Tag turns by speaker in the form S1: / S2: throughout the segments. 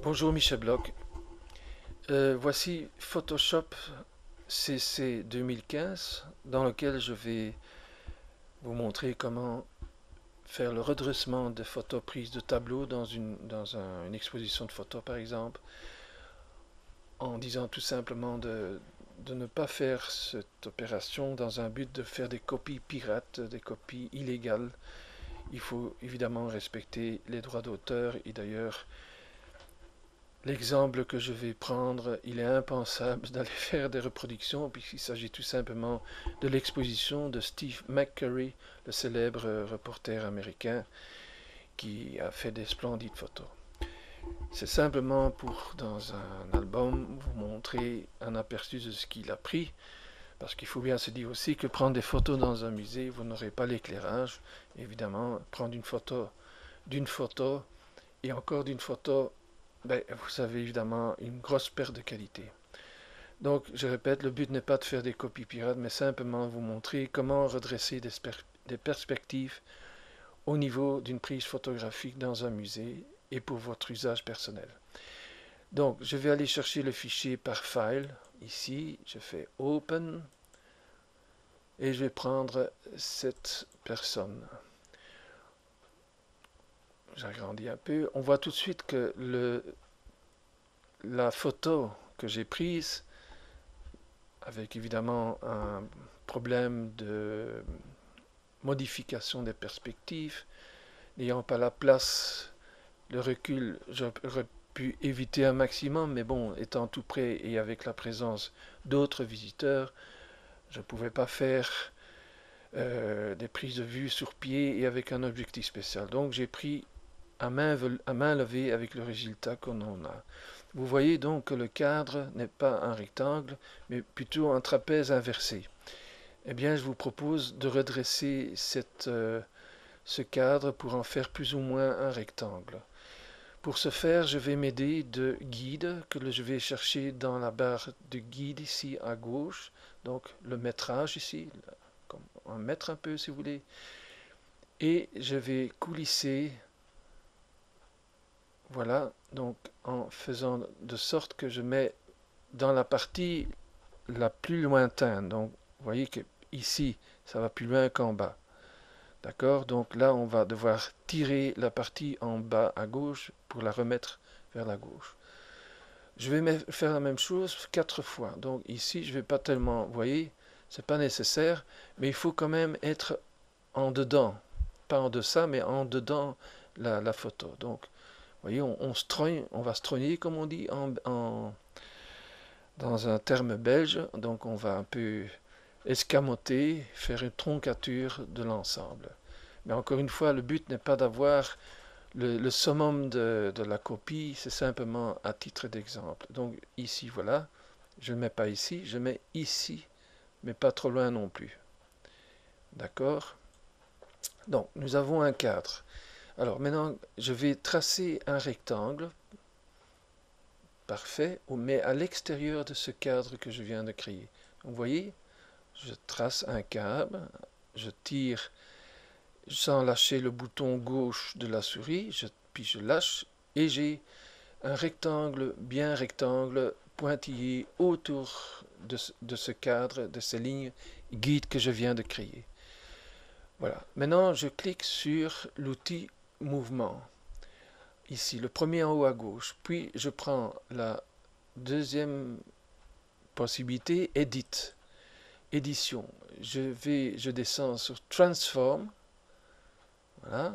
S1: Bonjour Michel Bloch. Voici Photoshop CC 2015 dans lequel je vais vous montrer comment faire le redressement des photos prises de tableaux dans une exposition de photos par exemple, en disant tout simplement de ne pas faire cette opération dans un but de faire des copies pirates, des copies illégales. Il faut évidemment respecter les droits d'auteur et d'ailleurs l'exemple que je vais prendre, il est impensable d'aller faire des reproductions puisqu'il s'agit tout simplement de l'exposition de Steve McCurry, le célèbre reporter américain qui a fait des splendides photos. C'est simplement pour, dans un album, vous montrer un aperçu de ce qu'il a pris, parce qu'il faut bien se dire aussi que prendre des photos dans un musée, vous n'aurez pas l'éclairage. Évidemment, prendre une photo d'une photo et encore d'une photo, vous avez évidemment une grosse perte de qualité. Donc, je répète, le but n'est pas de faire des copies pirates, mais simplement vous montrer comment redresser des perspectives au niveau d'une prise photographique dans un musée et pour votre usage personnel. Donc, je vais aller chercher le fichier par file. Ici, je fais Open et je vais prendre cette personne. J'agrandis un peu. On voit tout de suite que la photo que j'ai prise, avec évidemment un problème de modification des perspectives, n'ayant pas la place, le recul, j'aurais pu éviter un maximum, mais bon, étant tout près et avec la présence d'autres visiteurs, je ne pouvais pas faire des prises de vue sur pied et avec un objectif spécial. Donc j'ai pris à main levée avec le résultat qu'on en a. Vous voyez donc que le cadre n'est pas un rectangle, mais plutôt un trapèze inversé. Eh bien, je vous propose de redresser ce cadre pour en faire plus ou moins un rectangle. Pour ce faire, je vais m'aider de guide que je vais chercher dans la barre de guide ici à gauche. Donc le métrage ici, comme un mètre un peu si vous voulez. Et je vais coulisser, voilà, donc en faisant de sorte que je mets dans la partie la plus lointaine. Donc vous voyez que ici, ça va plus loin qu'en bas. D'accord? Donc là, on va devoir tirer la partie en bas à gauche pour la remettre vers la gauche. Je vais faire la même chose 4 fois. Donc ici, je ne vais pas tellement, vous voyez, c'est pas nécessaire, mais il faut quand même être en dedans. Pas en deçà, mais en dedans la photo. Donc, vous voyez, on va strogner, comme on dit dans un terme belge. Donc on va un peu escamoter, faire une troncature de l'ensemble. Mais encore une fois, le but n'est pas d'avoir le summum de la copie, c'est simplement à titre d'exemple. Donc ici, voilà, je ne mets pas ici, je mets ici, mais pas trop loin non plus. D'accord? Donc, nous avons un cadre. Alors maintenant, je vais tracer un rectangle, parfait, mais à l'extérieur de ce cadre que je viens de créer. Donc, vous voyez, je trace un cadre, je tire sans lâcher le bouton gauche de la souris, puis je lâche et j'ai un rectangle, bien rectangle, pointillé autour de ce cadre, de ces lignes guide que je viens de créer. Voilà. Maintenant, je clique sur l'outil mouvement. Ici, le premier en haut à gauche. Puis, je prends la deuxième possibilité, Edit, édition. Je descends sur Transform. Voilà.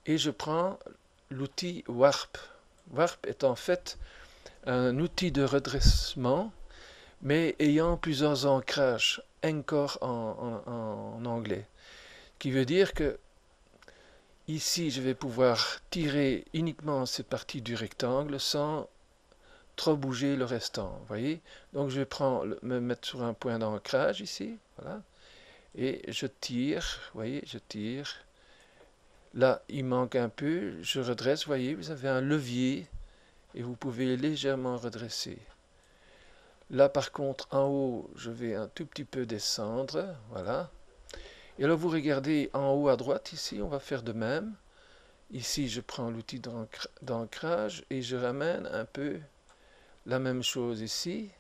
S1: Et je prends l'outil Warp. Warp est en fait un outil de redressement, mais ayant plusieurs ancrages, encore en anglais. Qui veut dire que ici, je vais pouvoir tirer uniquement cette partie du rectangle sans trop bouger le restant. Vous voyez? Donc je vais me mettre sur un point d'ancrage ici, voilà, et je tire, vous voyez, je tire. Là, il manque un peu, je redresse, vous voyez, vous avez un levier et vous pouvez légèrement redresser. Là, par contre, en haut, je vais un tout petit peu descendre, voilà. Et là, vous regardez en haut à droite, ici, on va faire de même. Ici, je prends l'outil d'ancrage et je ramène un peu la même chose ici.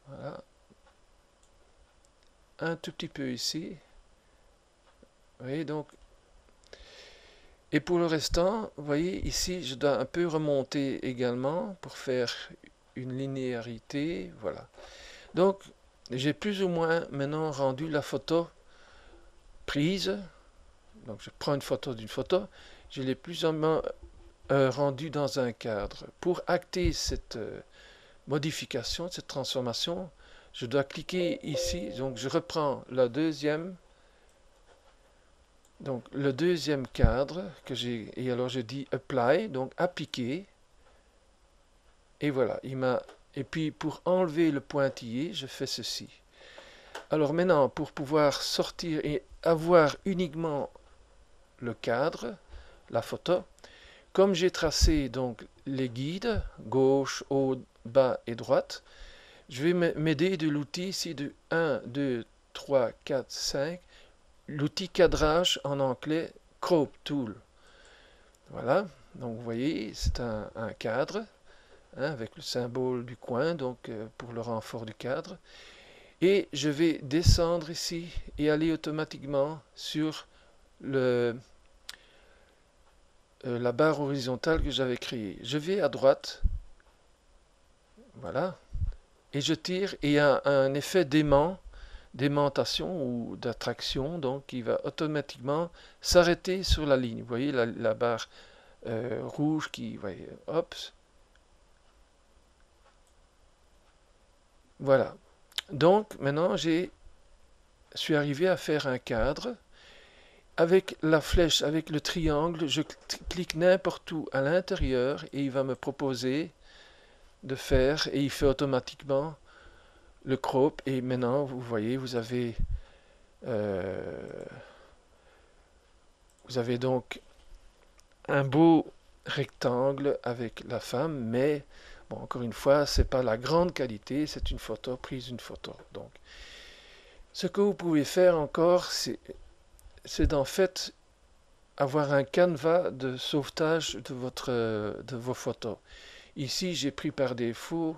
S1: Voilà. Un tout petit peu ici. Vous voyez, donc. Et pour le restant, vous voyez, ici, je dois un peu remonter également pour faire une linéarité. Voilà. Donc, j'ai plus ou moins maintenant rendu la photo prise. Donc, je prends une photo d'une photo. Je l'ai plus ou moins rendu dans un cadre. Pour acter cette modification, cette transformation, je dois cliquer ici. Donc, je reprends la deuxième. Donc, le deuxième cadre que j'ai. Et alors, je dis Apply, donc appliquer. Et voilà, il m'a. Et puis, pour enlever le pointillé, je fais ceci. Alors maintenant, pour pouvoir sortir et avoir uniquement le cadre, la photo, comme j'ai tracé donc les guides, gauche, haut, bas et droite, je vais m'aider de l'outil ici de 1, 2, 3, 4, 5, l'outil cadrage en anglais Crop Tool. Voilà, donc vous voyez, c'est un cadre, hein, avec le symbole du coin, donc pour le renfort du cadre. Et je vais descendre ici et aller automatiquement sur la barre horizontale que j'avais créée. Je vais à droite, voilà, et je tire, et il y a un effet d'aimantation ou d'attraction, donc il va automatiquement s'arrêter sur la ligne. Vous voyez la barre rouge qui, voyez, hop, voilà. Donc maintenant je suis arrivé à faire un cadre. Avec la flèche, avec le triangle, je clique n'importe où à l'intérieur et il va me proposer de faire, et il fait automatiquement le crop. Et maintenant, vous voyez, vous avez donc un beau rectangle avec la femme, mais bon, encore une fois, c'est pas la grande qualité, c'est une photo prise une photo. Donc, ce que vous pouvez faire encore, c'est d'en fait avoir un canevas de sauvetage de vos photos. Ici, j'ai pris par défaut,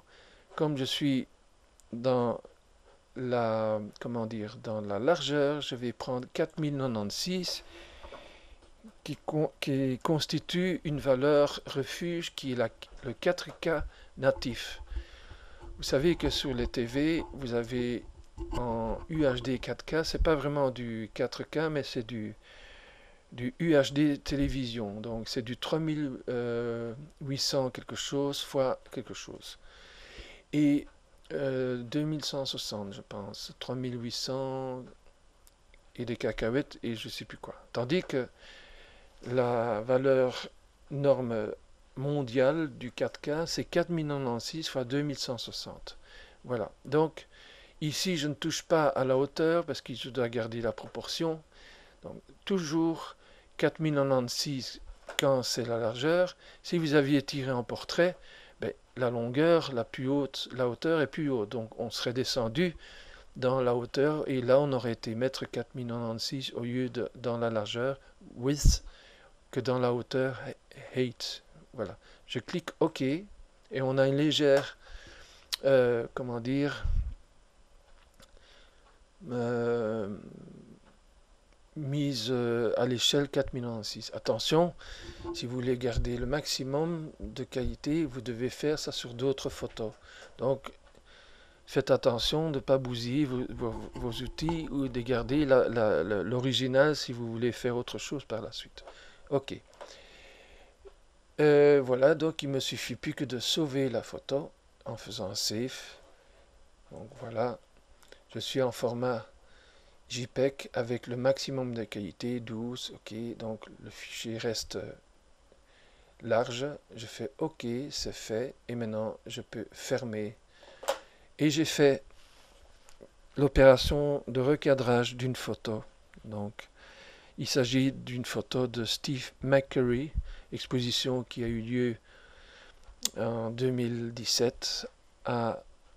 S1: comme je suis dans dans la largeur, je vais prendre 4096 qui constitue une valeur refuge qui est le 4K natif. Vous savez que sur les TV, vous avez en UHD 4K, c'est pas vraiment du 4K, mais c'est du UHD télévision, donc c'est du 3800 quelque chose fois quelque chose. Et 2160, je pense, 3800 et des cacahuètes et je sais plus quoi. Tandis que la valeur norme mondiale du 4K, c'est 4096 fois 2160. Voilà, donc ici je ne touche pas à la hauteur parce que je dois garder la proportion. Donc toujours 4096 quand c'est la largeur. Si vous aviez tiré en portrait, ben, la longueur, la hauteur est plus haute. Donc on serait descendu dans la hauteur et là on aurait été mettre 4096 au lieu de dans la largeur, width, que dans la hauteur, height. Voilà. Je clique OK et on a une légère, comment dire, mise à l'échelle 4096. Attention, si vous voulez garder le maximum de qualité, vous devez faire ça sur d'autres photos. Donc, faites attention de ne pas bousiller vos outils ou de garder l'original si vous voulez faire autre chose par la suite. Ok. Voilà, donc il me suffit plus que de sauver la photo en faisant Save. Donc voilà, je suis en format JPEG avec le maximum de qualité, 12, ok, donc le fichier reste large, je fais ok, c'est fait, et maintenant je peux fermer. Et j'ai fait l'opération de recadrage d'une photo. Donc il s'agit d'une photo de Steve McCurry, exposition qui a eu lieu en 2017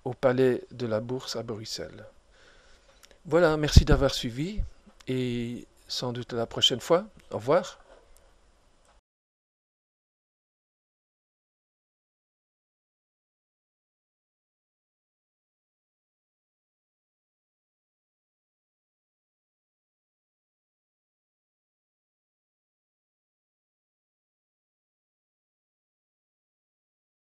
S1: au Palais de la Bourse à Bruxelles. Voilà, merci d'avoir suivi et sans doute à la prochaine fois. Au revoir.